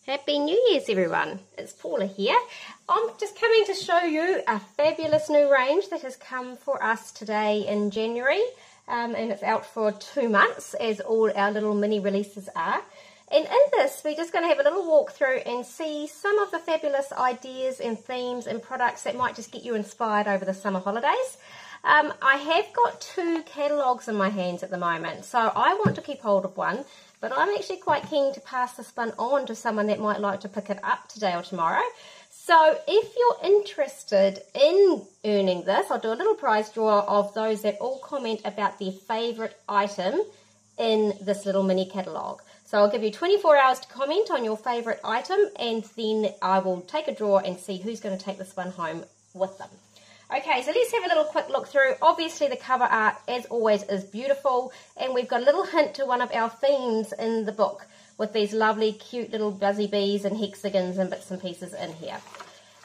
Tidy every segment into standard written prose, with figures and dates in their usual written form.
Happy New Year's everyone, it's Paula here. I'm just coming to show you a fabulous new range that has come for us today in January and it's out for 2 months as all our little mini releases are. And in this we're just going to have a little walkthrough and see some of the fabulous ideas and themes and products that might just get you inspired over the summer holidays. I have got 2 catalogues in my hands at the moment, so I want to keep hold of one. But I'm actually quite keen to pass this one on to someone that might like to pick it up today or tomorrow. So if you're interested in earning this, I'll do a little prize draw of those that all comment about their favourite item in this little mini catalogue. So I'll give you 24 hours to comment on your favourite item, and then I will take a draw and see who's going to take this one home with them. Okay, so let's have a little quick look through. Obviously the cover art, as always, is beautiful, and we've got a little hint to one of our themes in the book with these lovely cute little buzzy bees and hexagons and bits and pieces in here.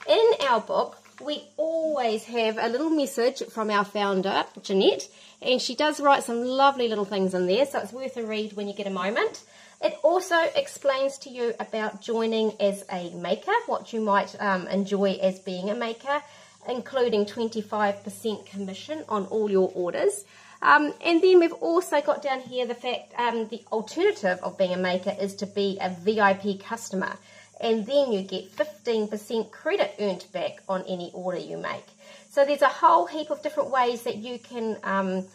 In our book we always have a little message from our founder Jeanette, and she does write some lovely little things in there, so it's worth a read when you get a moment. It also explains to you about joining as a maker, what you might enjoy as being a maker, including 25% commission on all your orders. And then we've also got down here the fact the alternative of being a maker is to be a VIP customer, and then you get 15% credit earned back on any order you make. So there's a whole heap of different ways that you can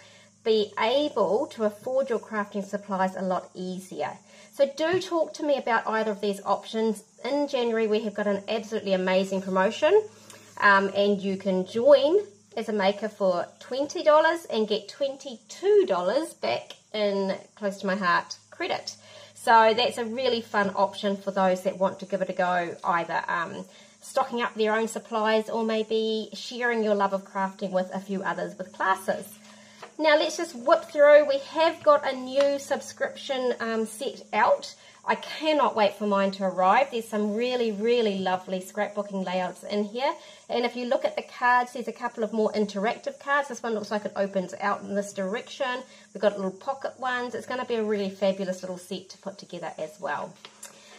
be able to afford your crafting supplies a lot easier. So do talk to me about either of these options. In January we have got an absolutely amazing promotion. And you can join as a maker for $20 and get $22 back in Close to My Heart credit. So that's a really fun option for those that want to give it a go, either stocking up their own supplies or maybe sharing your love of crafting with a few others with classes. Now let's just whip through. We have got a new subscription set out. I cannot wait for mine to arrive. There's some really, really lovely scrapbooking layouts in here. And if you look at the cards, there's a couple of more interactive cards. This one looks like it opens out in this direction. We've got little pocket ones. It's going to be a really fabulous little set to put together as well.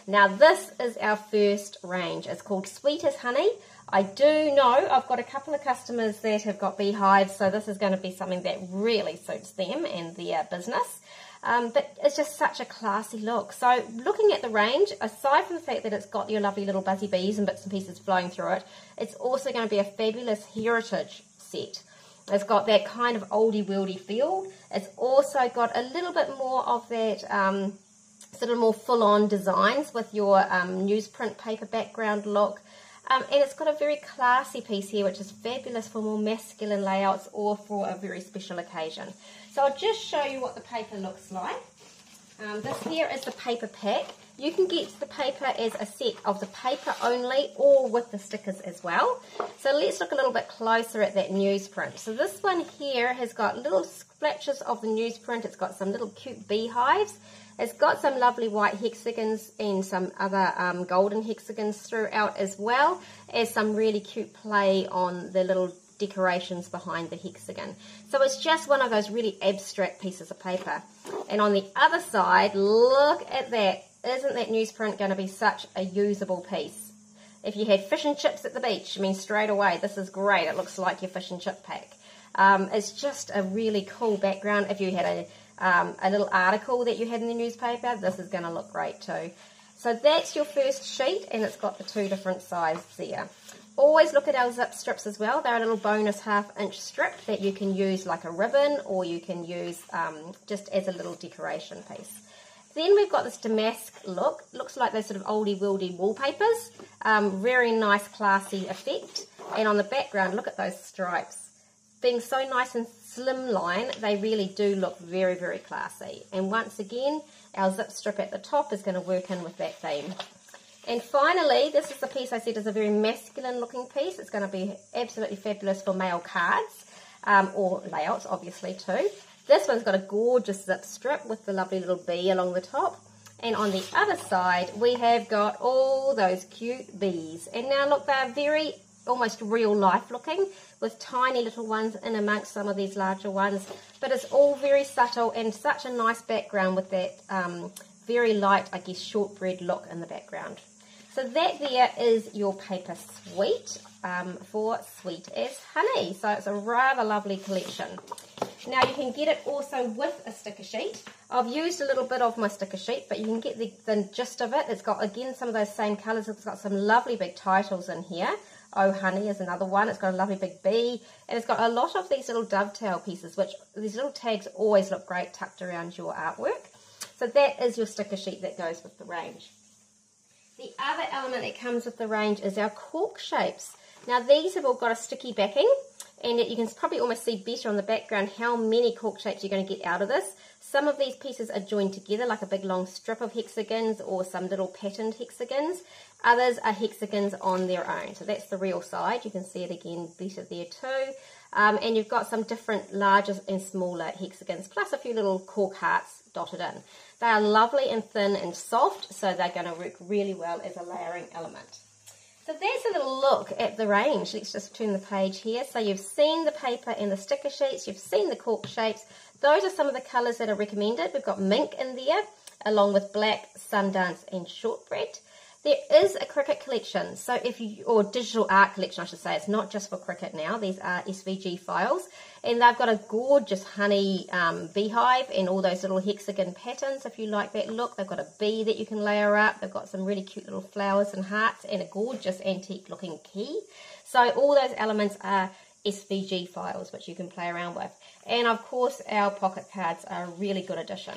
Now this is our first range. It's called Sweetest Honey. I do know I've got a couple of customers that have got beehives, so this is going to be something that really suits them and their business. But it's just such a classy look. So looking at the range, aside from the fact that it's got your lovely little buzzy bees and bits and pieces flowing through it, it's also going to be a fabulous heritage set. It's got that kind of oldie-worldy feel. It's also got a little bit more of that sort of more full-on designs with your newsprint paper background look. And it's got a very classy piece here, which is fabulous for more masculine layouts or for a very special occasion. So I'll just show you what the paper looks like. This here is the paper pack. You can get the paper as a set of the paper only or with the stickers as well. So let's look a little bit closer at that newsprint. So this one here has got little splashes of the newsprint. It's got some little cute beehives. It's got some lovely white hexagons and some other golden hexagons throughout, as well as some really cute play on the little decorations behind the hexagon. So it's just one of those really abstract pieces of paper. And on the other side, look at that. Isn't that newsprint going to be such a usable piece? If you had fish and chips at the beach, I mean, straight away, this is great. It looks like your fish and chip pack. It's just a really cool background. If you had a little article that you had in the newspaper, this is going to look great too. So that's your first sheet, and it's got the 2 different sizes there. Always look at our zip strips as well. They're a little bonus 1/2 inch strip that you can use like a ribbon, or you can use just as a little decoration piece. Then we've got this damask look. Looks like those sort of oldie-worldy wallpapers. Very nice, classy effect. And on the background, look at those stripes. Being so nice and slimline, they really do look very, very classy. And once again, our zip strip at the top is going to work in with that theme. And finally, this is the piece I said is a very masculine looking piece. It's going to be absolutely fabulous for mail cards or layouts, obviously, too. This one's got a gorgeous zip strip with the lovely little bee along the top. And on the other side, we have got all those cute bees. And now look, they're very almost real life looking, with tiny little ones in amongst some of these larger ones. But it's all very subtle and such a nice background with that very light, I guess, shortbread look in the background. So that there is your paper suite for Sweetest Honey. So it's a rather lovely collection. Now you can get it also with a sticker sheet. I've used a little bit of my sticker sheet, but you can get the gist of it. It's got, again, some of those same colours. It's got some lovely big titles in here. Oh Honey is another one. It's got a lovely big bee. And it's got a lot of these little dovetail pieces, which these little tags always look great tucked around your artwork. So that is your sticker sheet that goes with the range. The other element that comes with the range is our cork shapes. Now these have all got a sticky backing, and you can probably almost see better on the background how many cork shapes you're going to get out of this. Some of these pieces are joined together like a big long strip of hexagons or some little patterned hexagons. Others are hexagons on their own. So that's the real side. You can see it again better there too. And you've got some different larger and smaller hexagons, plus a few little cork hearts dotted in. They are lovely and thin and soft, so they're going to work really well as a layering element. So that's a little look at the range. Let's just turn the page here. So you've seen the paper and the sticker sheets, you've seen the cork shapes. Those are some of the colours that are recommended. We've got mink in there, along with black, Sundance and shortbread. There is a cricket collection, so or digital art collection I should say. It's not just for cricket now. These are SVG files, and they've got a gorgeous honey beehive and all those little hexagon patterns if you like that look. They've got a bee that you can layer up. They've got some really cute little flowers and hearts and a gorgeous antique looking key. So all those elements are SVG files which you can play around with. And of course our pocket cards are a really good addition.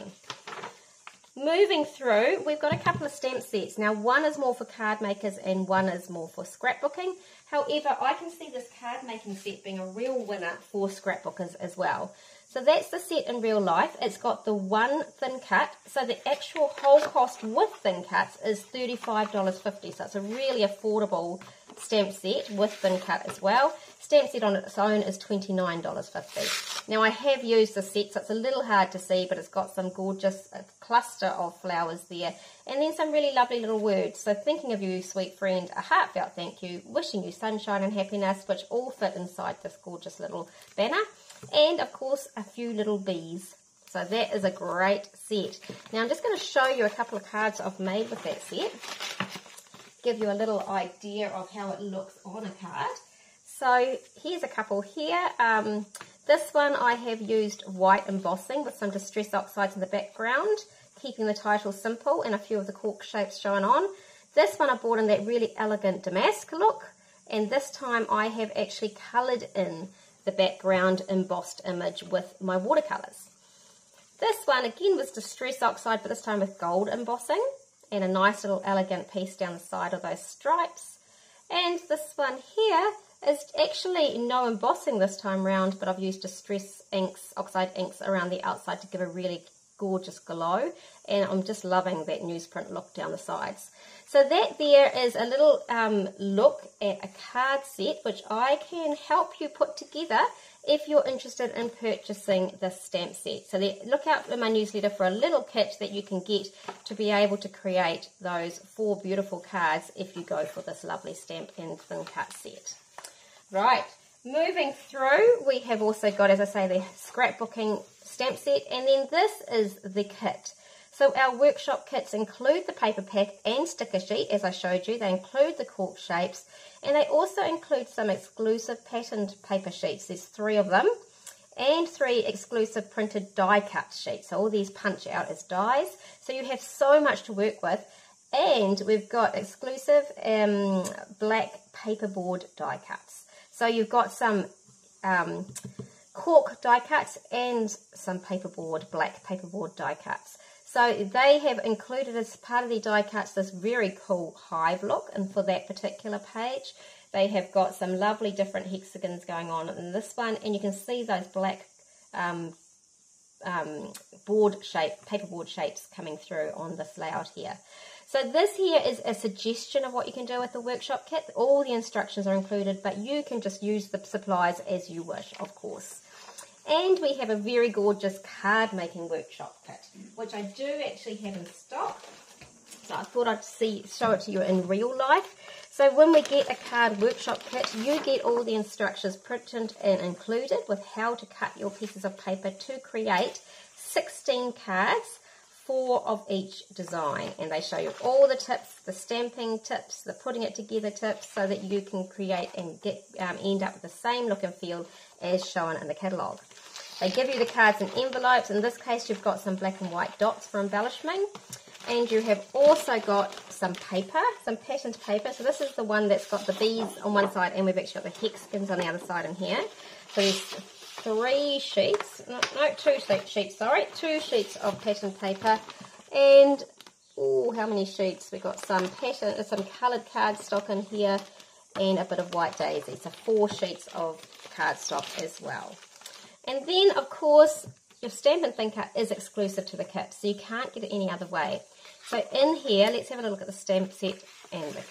Moving through, we've got a couple of stamp sets. Now one is more for card makers and one is more for scrapbooking. However, I can see this card making set being a real winner for scrapbookers as well. So that's the set in real life. It's got the one thin cut. So the actual whole cost with thin cuts is $35.50. So it's a really affordable stamp set with thin cut as well. Stamp set on its own is $29.50. Now I have used the set, so it's a little hard to see, but it's got some gorgeous cluster of flowers there. And then some really lovely little words. So thinking of you, sweet friend, a heartfelt thank you, wishing you sunshine and happiness, which all fit inside this gorgeous little banner. And of course a few little bees. So that is a great set. Now I'm just going to show you a couple of cards I've made with that set. Give you a little idea of how it looks on a card. So here's a couple here. This one I have used white embossing with some Distress Oxides in the background, keeping the title simple and a few of the cork shapes showing on. This one I bought in that really elegant damask look, and this time I have actually coloured in the background embossed image with my watercolours. This one again was Distress Oxide, but this time with gold embossing and a nice little elegant piece down the side of those stripes. And this one here is actually no embossing this time round, but I've used Distress inks, oxide inks around the outside to give a really gorgeous glow, and I'm just loving that newsprint look down the sides. So that there is a little look at a card set which I can help you put together if you're interested in purchasing this stamp set. So look out in my newsletter for a little kit that you can get to be able to create those 4 beautiful cards if you go for this lovely stamp and thin cut set. Right, moving through, we have also got, as I say, the scrapbooking stamp set, and then this is the kit. So our workshop kits include the paper pack and sticker sheet, as I showed you. They include the cork shapes, and they also include some exclusive patterned paper sheets. There's 3 of them, and 3 exclusive printed die cut sheets. So all these punch out as dies. So you have so much to work with. And we've got exclusive black paperboard die cuts. So you've got some cork die cuts and some black paperboard die cuts. So they have included as part of the die cuts this very cool hive look, and for that particular page they have got some lovely different hexagons going on in this one, and you can see those black paperboard shapes coming through on this layout here. So this here is a suggestion of what you can do with the workshop kit. All the instructions are included, but you can just use the supplies as you wish, of course. And we have a very gorgeous card making workshop kit, which I do actually have in stock. So I thought I'd show it to you in real life. So when we get a card workshop kit, you get all the instructions printed and included with how to cut your pieces of paper to create 16 cards 4 of each design, and they show you all the tips, the stamping tips, the putting it together tips, so that you can create and get end up with the same look and feel as shown in the catalogue. They give you the cards in envelopes. In this case, you've got some black and white dots for embellishment, and you have also got some paper, some patterned paper. So this is the one that's got the beads on one side, and we've actually got the hexagons on the other side in here. So there's 2 sheets of patterned paper, and how many sheets? We've got some coloured cardstock in here, and a bit of white daisy. So 4 sheets of cardstock as well. And then, of course, your Stampin' Thinker is exclusive to the kit, so you can't get it any other way. So in here, let's have a look at the stamp set and the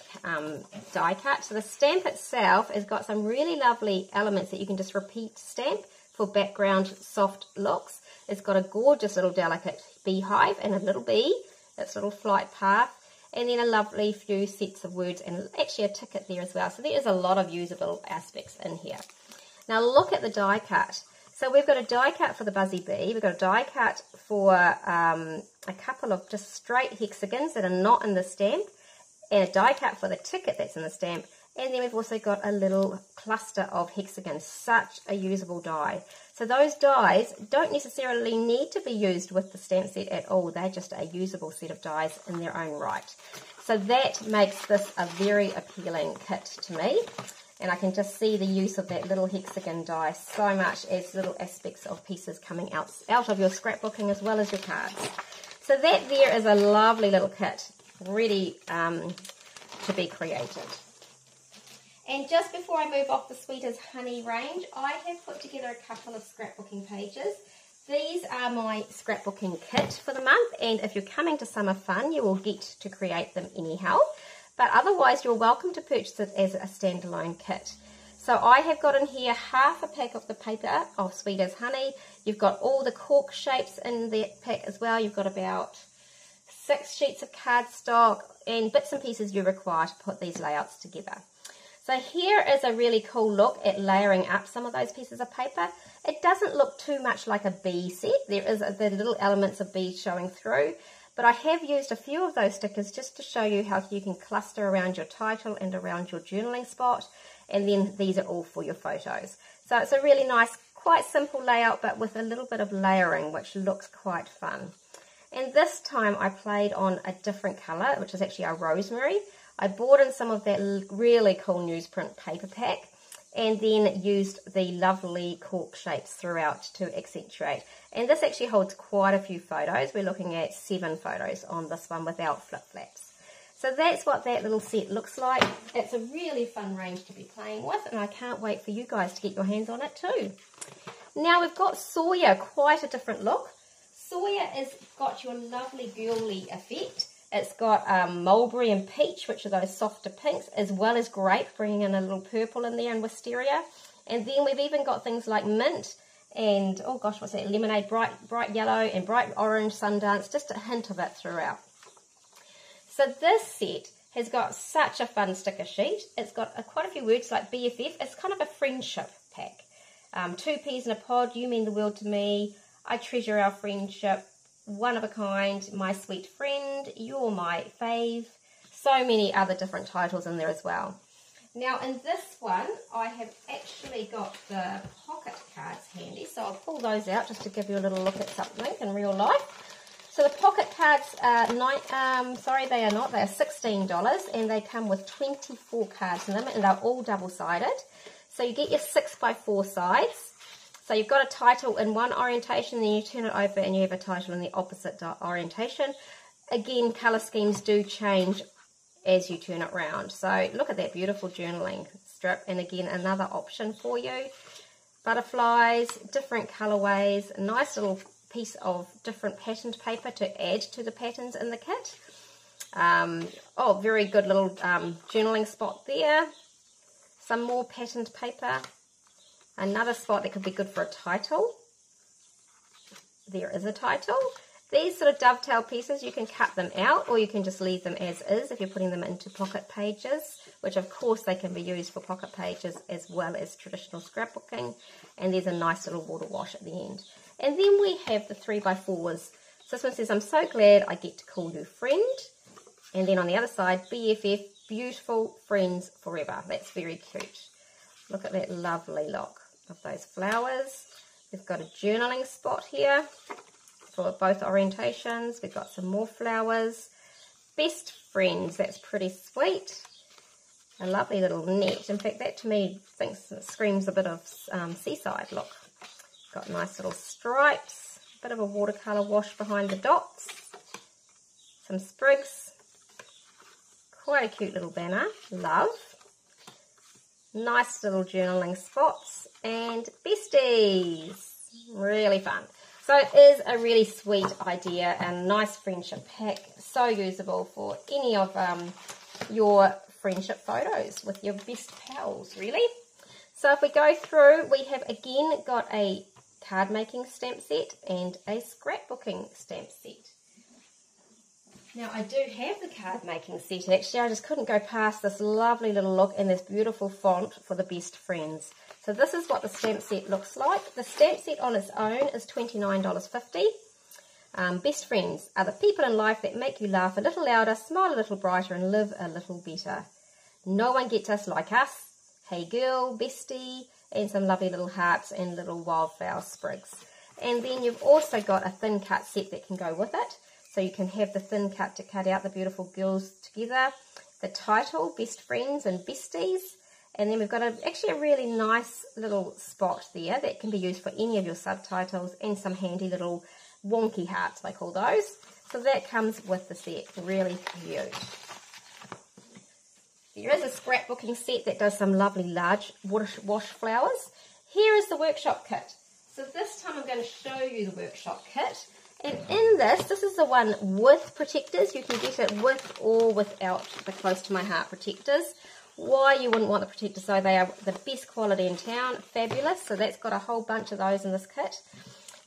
die cut. So the stamp itself has got some really lovely elements that you can just repeat stamp for background soft looks. It's got a gorgeous little delicate beehive and a little bee, its little flight path, and then a lovely few sets of words and actually a ticket there as well. So there is a lot of usable aspects in here. Now look at the die cut. So we've got a die cut for the Buzzy Bee, we've got a die cut for a couple of just straight hexagons that are not in the stamp, and a die cut for the ticket that's in the stamp, and then we've also got a little cluster of hexagons, such a usable die. So those dies don't necessarily need to be used with the stamp set at all, they're just a usable set of dies in their own right. So that makes this a very appealing kit to me. And I can just see the use of that little hexagon die so much as little aspects of pieces coming out of your scrapbooking as well as your cards. So that there is a lovely little kit ready to be created. And just before I move off the Sweetest Honey range, I have put together a couple of scrapbooking pages. These are my scrapbooking kit for the month, and if you're coming to Summer Fun, you will get to create them anyhow. But otherwise, you're welcome to purchase it as a standalone kit. So I have got in here half a pack of the paper of Sweetest Honey. You've got all the cork shapes in that pack as well. You've got about 6 sheets of cardstock and bits and pieces you require to put these layouts together. So here is a really cool look at layering up some of those pieces of paper. It doesn't look too much like a bee set. There is the little elements of bees showing through. But I have used a few of those stickers just to show you how you can cluster around your title and around your journaling spot. And then these are all for your photos. So it's a really nice, quite simple layout, but with a little bit of layering, which looks quite fun. And this time I played on a different colour, which is actually a rosemary. I bought in some of that really cool newsprint paper pack, and then used the lovely cork shapes throughout to accentuate. And this actually holds quite a few photos. We're looking at 7 photos on this one without flip-flaps. So that's what that little set looks like. It's a really fun range to be playing with, and I can't wait for you guys to get your hands on it too. Now we've got Sawyer, quite a different look. Sawyer has got your lovely girly effect. It's got mulberry and peach, which are those softer pinks, as well as grape, bringing in a little purple in there and wisteria. And then we've even got things like mint and, oh gosh, what's that, lemonade, bright yellow and bright orange, Sundance, just a hint of it throughout. So this set has got such a fun sticker sheet. It's got quite a few words like BFF. It's kind of a friendship pack. 2 peas in a pod, you mean the world to me, I treasure our friendship, one of a kind, my sweet friend, you're my fave, so many other different titles in there as well. Now in this one, I have actually got the pocket cards handy, so I'll pull those out just to give you a little look at something in real life. So the pocket cards are they are not, they are $16, and they come with 24 cards in them, and they're all double-sided. So you get your 6x4 sides. So you've got a title in one orientation, then you turn it over and you have a title in the opposite orientation. Again, colour schemes do change as you turn it round. So look at that beautiful journaling strip, and again, another option for you. Butterflies, different colourways, a nice little piece of different patterned paper to add to the patterns in the kit. Very good little journaling spot there. Some more patterned paper. Another spot that could be good for a title. There is a title. These sort of dovetail pieces, you can cut them out or you can just leave them as is if you're putting them into pocket pages, which of course they can be used for pocket pages as well as traditional scrapbooking. And there's a nice little water wash at the end. And then we have the 3x4s. So this one says, I'm so glad I get to call you friend. And then on the other side, BFF, beautiful friends forever. That's very cute. Look at that lovely look of those flowers. We've got a journaling spot here for both orientations. We've got some more flowers. Best friends, that's pretty sweet. A lovely little net. In fact, that to me screams a bit of seaside look. Got nice little stripes, bit of a watercolour wash behind the dots, some sprigs, quite a cute little banner, love, nice little journaling spots, and besties, really fun. So it is a really sweet idea and nice friendship pack, so usable for any of your friendship photos with your best pals, really. So if we go through, we have again got a card making stamp set and a scrapbooking stamp set. Now I do have the card making set actually, I just couldn't go past this lovely little look and this beautiful font for the best friends. So this is what the stamp set looks like. The stamp set on its own is $29.50. Best friends are the people in life that make you laugh a little louder, smile a little brighter and live a little better. No one gets us like us. Hey girl, bestie, and some lovely little hearts and little wildflower sprigs. And then you've also got a thin cut set that can go with it. So you can have the thin cut to cut out the beautiful girls together. The title, Best Friends and Besties. And then we've got actually a really nice little spot there that can be used for any of your subtitles and some handy little wonky hearts, they call those. So that comes with the set, really cute. There is a scrapbooking set that does some lovely large wash flowers. Here is the workshop kit. So this time I'm going to show you the workshop kit. And in this is the one with protectors. You can get it with or without the Close to My Heart protectors. Why you wouldn't want the protectors, so they are the best quality in town, fabulous. So that's got a whole bunch of those in this kit.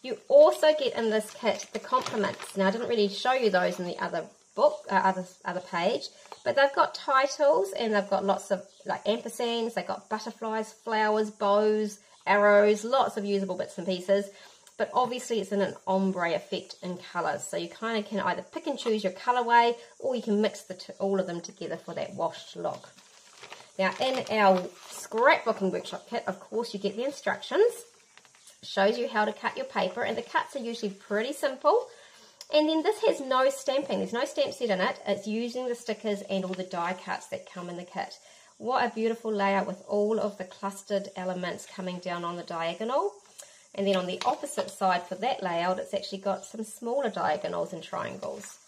You also get in this kit the compliments. Now I didn't really show you those in the other book, other page, but they've got titles and they've got lots of like ampersands, they've got butterflies, flowers, bows, arrows, lots of usable bits and pieces. But obviously it's in an ombre effect in colours, so you kind of can either pick and choose your colourway or you can mix all of them together for that washed look. Now in our scrapbooking workshop kit, of course, you get the instructions, shows you how to cut your paper, and the cuts are usually pretty simple. And then this has no stamping, there's no stamp set in it, it's using the stickers and all the die cuts that come in the kit. What a beautiful layout with all of the clustered elements coming down on the diagonal. And then on the opposite side for that layout, it's actually got some smaller diagonals and triangles.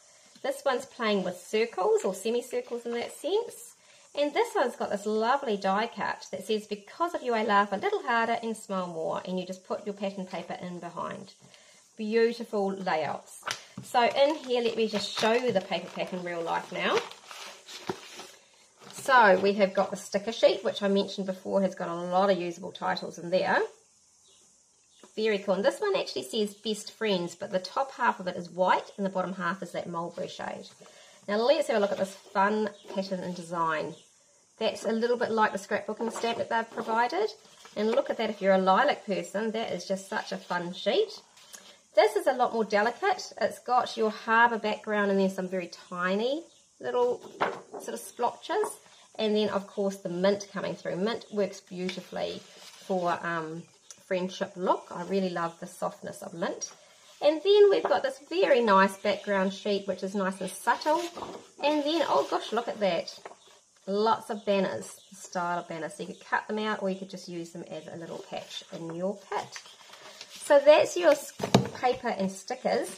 This one's playing with circles or semicircles in that sense. And this one's got this lovely die cut that says, because of you I laugh a little harder and smile more. And you just put your pattern paper in behind. Beautiful layouts. So in here, let me just show you the paper pack in real life now. So we have got the sticker sheet, which I mentioned before has got a lot of usable titles in there. Very cool. And this one actually says Best Friends, but the top half of it is white and the bottom half is that mulberry shade. Now let's have a look at this fun pattern and design. That's a little bit like the scrapbooking stamp that they've provided. And look at that, if you're a lilac person, that is just such a fun sheet. This is a lot more delicate. It's got your harbour background and then some very tiny little sort of splotches. And then, of course, the mint coming through. Mint works beautifully for friendship look. I really love the softness of mint. And then we've got this very nice background sheet, which is nice and subtle. And then, oh gosh, look at that. Lots of banners, style of banners. So you could cut them out or you could just use them as a little patch in your kit. So that's your paper and stickers,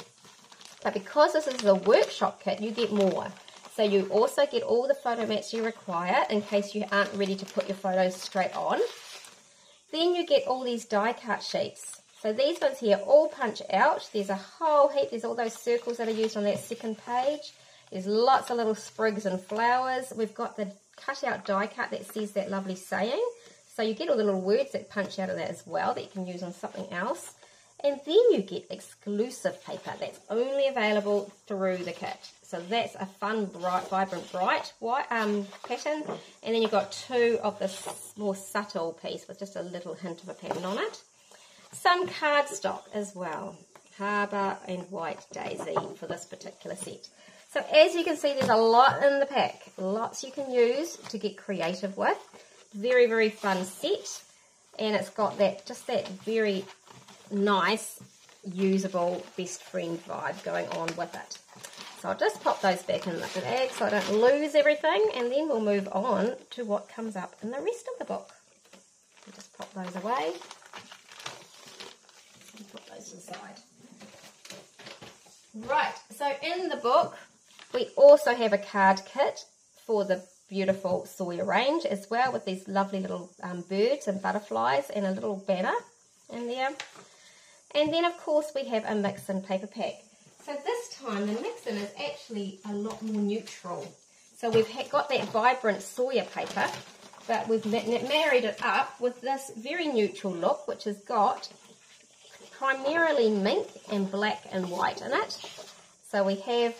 but because this is a workshop kit, you get more. So you also get all the photo mats you require in case you aren't ready to put your photos straight on. Then you get all these die cut sheets. So these ones here all punch out. There's a whole heap. There's all those circles that are used on that second page. There's lots of little sprigs and flowers. We've got the cut out die cut that says that lovely saying. So you get all the little words that punch out of that as well that you can use on something else. And then you get exclusive paper that's only available through the kit. So that's a fun, bright, vibrant, bright white pattern. And then you've got two of this more subtle piece with just a little hint of a pattern on it. Some cardstock as well. Harbour and White Daisy for this particular set. So as you can see, there's a lot in the pack, lots you can use to get creative with. Very, very fun set, and it's got that very nice, usable best friend vibe going on with it. So I'll just pop those back in the bag so I don't lose everything, and then we'll move on to what comes up in the rest of the book. I'll just pop those away and put those aside. Right, so in the book we also have a card kit for the beautiful Sawyer range as well, with these lovely little birds and butterflies and a little banner in there. And then of course we have a mix-in paper pack. So this time the mix-in is actually a lot more neutral. So we've got that vibrant Sawyer paper, but we've married it up with this very neutral look, which has got primarily mink and black and white in it. So we have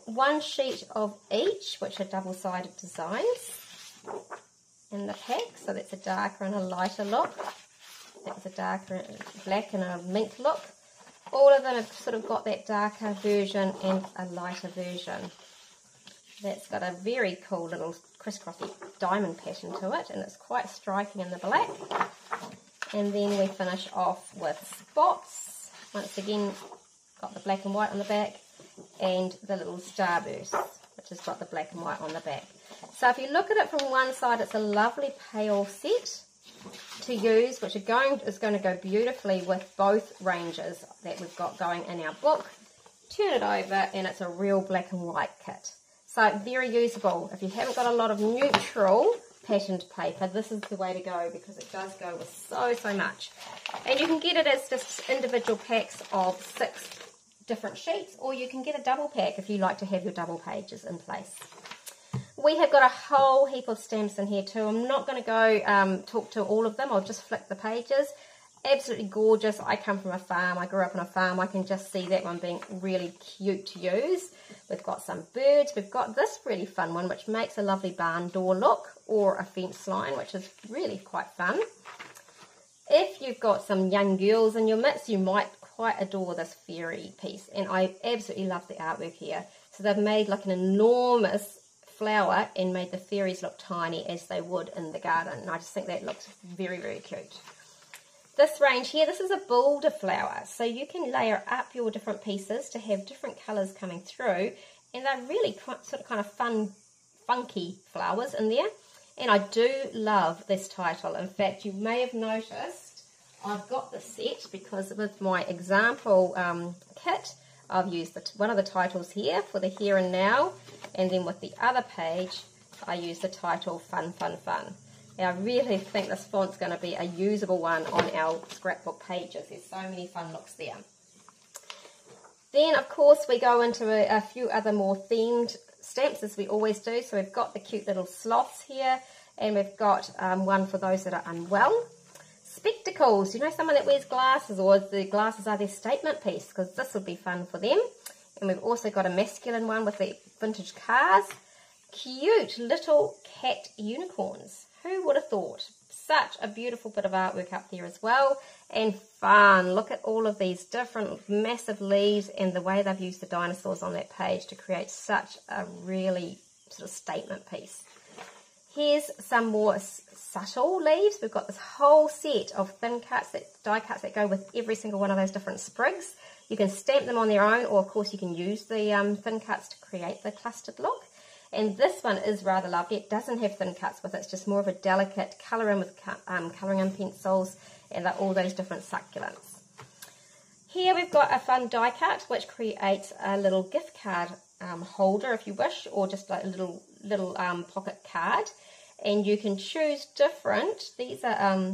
one sheet of each, which are double-sided designs in the pack. So that's a darker and a lighter look. That's a darker black and a mink look. All of them have sort of got that darker version and a lighter version. That's got a very cool little crisscrossy diamond pattern to it, and it's quite striking in the black. And then we finish off with spots. Once again, got the black and white on the back, and the little starburst, which has got the black and white on the back. So if you look at it from one side, it's a lovely pale set to use, which is going to go beautifully with both ranges that we've got going in our book. Turn it over and it's a real black and white kit. So very usable. If you haven't got a lot of neutral patterned paper, this is the way to go, because it does go with so much. And you can get it as just individual packs of 6 different sheets, or you can get a double pack if you like to have your double pages in place. We have got a whole heap of stamps in here too. I'm not going to go talk to all of them. I'll just flick the pages. Absolutely gorgeous. I come from a farm. I grew up on a farm. I can just see that one being really cute to use. We've got some birds. We've got this really fun one, which makes a lovely barn door look, or a fence line, which is really quite fun. If you've got some young girls in your midst, you might quite adore this fairy piece. And I absolutely love the artwork here. So they've made like an enormous flower and made the fairies look tiny as they would in the garden. And I just think that looks very, very cute. This range here, this is a boulder flower. So you can layer up your different pieces to have different colours coming through. And they're really sort of kind of fun, funky flowers in there. And I do love this title. In fact, you may have noticed I've got the set because with my example kit, I've used one of the titles here for the here and now, and then with the other page, I use the title Fun, Fun, Fun. And I really think this font's going to be a usable one on our scrapbook pages. There's so many fun looks there. Then, of course, we go into a few other more themed stamps, as we always do. So we've got the cute little sloths here, and we've got one for those that are unwell. Spectacles, you know, someone that wears glasses, or the glasses are their statement piece, because this would be fun for them. And we've also got a masculine one with the vintage cars. Cute little cat unicorns. Who would have thought? Such a beautiful bit of artwork up there as well. And fun. Look at all of these different massive leaves and the way they've used the dinosaurs on that page to create such a really sort of statement piece. Here's some more subtle leaves. We've got this whole set of thin cuts, die cuts that go with every single one of those different sprigs. You can stamp them on their own, or of course you can use the thin cuts to create the clustered look. And this one is rather lovely. It doesn't have thin cuts with it. It's just more of a delicate colour in with colouring in pencils and all those different succulents. Here we've got a fun die cut which creates a little gift card holder if you wish, or just like a little pocket card. And you can choose different, these are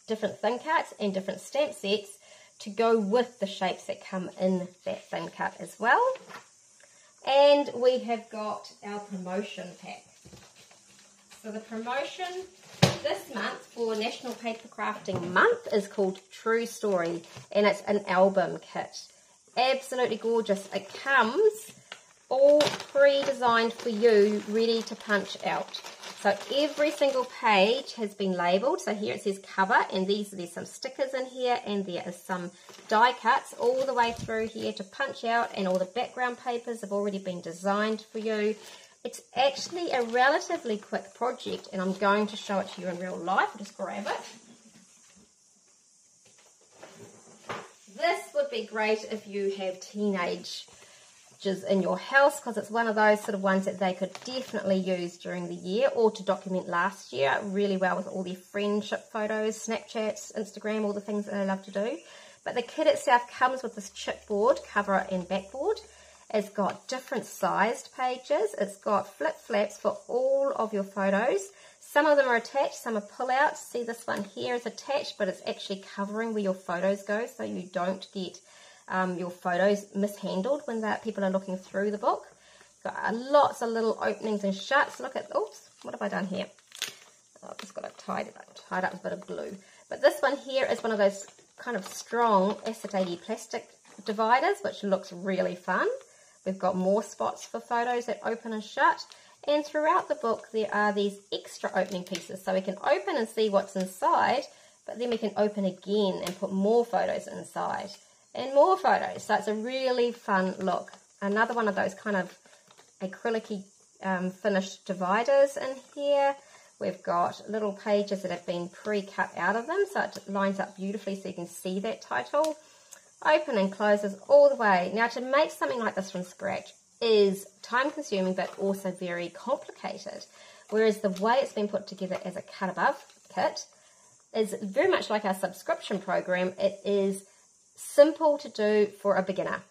different thin cuts and different stamp sets to go with the shapes that come in that thin cut as well. And we have got our promotion pack. So the promotion this month for National Paper Crafting Month is called True Story, and it's an album kit. Absolutely gorgeous. It comes all pre-designed for you, ready to punch out. So every single page has been labelled. So here it says cover, and there's some stickers in here, and there is some die cuts all the way through here to punch out, and all the background papers have already been designed for you. It's actually a relatively quick project, and I'm going to show it to you in real life. I'll just grab it. This would be great if you have teenagers in your house, because it's one of those sort of ones that they could definitely use during the year, or to document last year really well with all their friendship photos, Snapchats, Instagram, all the things that they love to do. But the kit itself comes with this chipboard cover and backboard. It's got different sized pages. It's got flip flaps for all of your photos. Some of them are attached, some are pull-outs. See, this one here is attached, but it's actually covering where your photos go, so you don't get your photos mishandled when people are looking through the book. Got lots of little openings and shuts. Look at, oops, what have I done here? Oh, I've just got it tied up with a bit of glue. But this one here is one of those kind of strong acetate plastic dividers, which looks really fun. We've got more spots for photos that open and shut. And throughout the book, there are these extra opening pieces. So we can open and see what's inside, but then we can open again and put more photos inside. And more photos. So it's a really fun look. Another one of those kind of acrylic-y finished dividers in here. We've got little pages that have been pre-cut out of them, so it lines up beautifully so you can see that title. Open and closes all the way. Now, to make something like this from scratch is time-consuming but also very complicated, whereas the way it's been put together as a cut above kit is very much like our subscription program. It is simple to do for a beginner,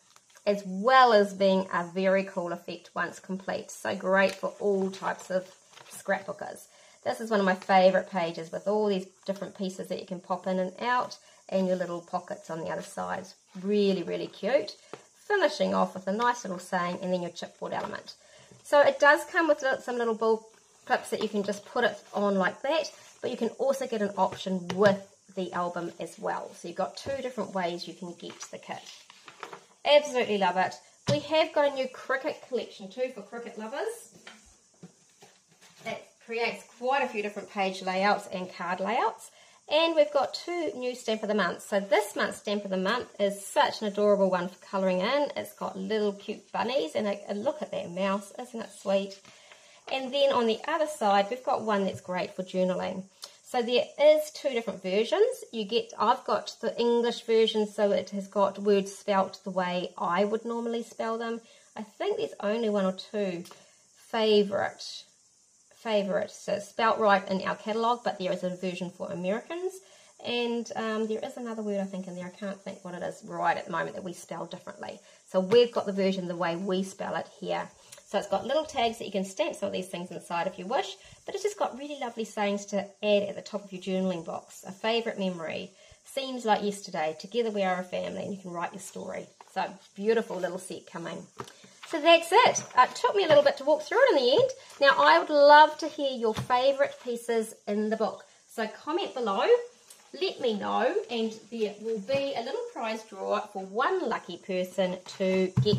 as well as being a very cool effect once complete. So great for all types of scrapbookers. This is one of my favourite pages with all these different pieces that you can pop in and out, and your little pockets on the other side. Really, really cute. Finishing off with a nice little saying, and then your chipboard element. So it does come with some little bull clips that you can just put it on like that, but you can also get an option with the album as well. So you've got two different ways you can get the kit. Absolutely love it. We have got a new cricket collection too for cricket lovers. It creates quite a few different page layouts and card layouts. And we've got two new Stamp of the Month. So this month's Stamp of the Month is such an adorable one for colouring in. It's got little cute bunnies, and look at that mouse, isn't it sweet? And then on the other side, we've got one that's great for journaling. So there is two different versions. I've got the English version, so it has got words spelt the way I would normally spell them. I think there's only one or two favourite, so spelt right in our catalogue, but there is a version for Americans. And there is another word I think in there, I can't think what it is right at the moment, that we spell differently. So we've got the version the way we spell it here. So it's got little tags that you can stamp some of these things inside if you wish, but it's just got really lovely sayings to add at the top of your journaling box. A favourite memory, seems like yesterday, together we are a family, and you can write your story. So beautiful little set coming. So that's it. It took me a little bit to walk through it in the end. Now I would love to hear your favourite pieces in the book. So comment below, let me know, and there will be a little prize draw for one lucky person to get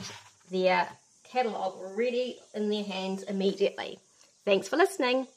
their catalogue ready in their hands immediately. Thanks for listening.